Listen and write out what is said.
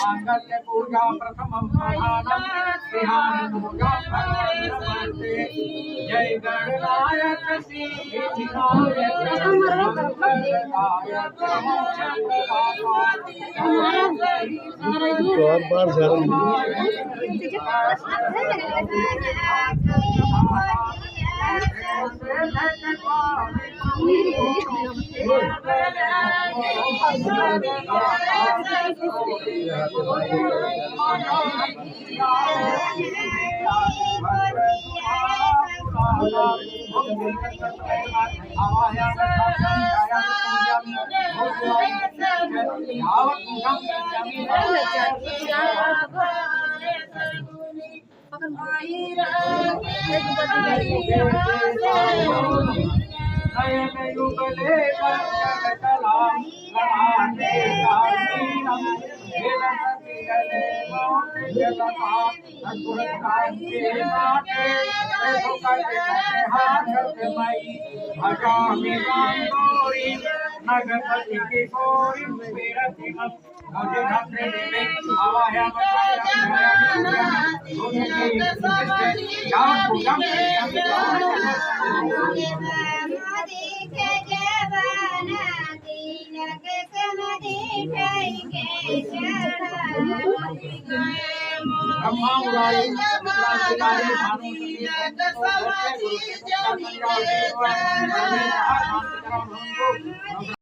मांगल्य पूजा प्रथमं प्रधानम् ध्यान पूजा नमस्ते जय गणनायक सिद्धिनायक मंगलदायक और बार जा रहा नयन युगले कंचन ललाटे कांचीरम विलसतिगले मोते जलता अद्भुत कांची नाटे सुकटे हाथ मई भजामि गांधोरी नगपति किशोरी विरतिमं मुझे धत्रे देवे आवाया ब्रह्मा मुरारी क्रांतिकारी भानु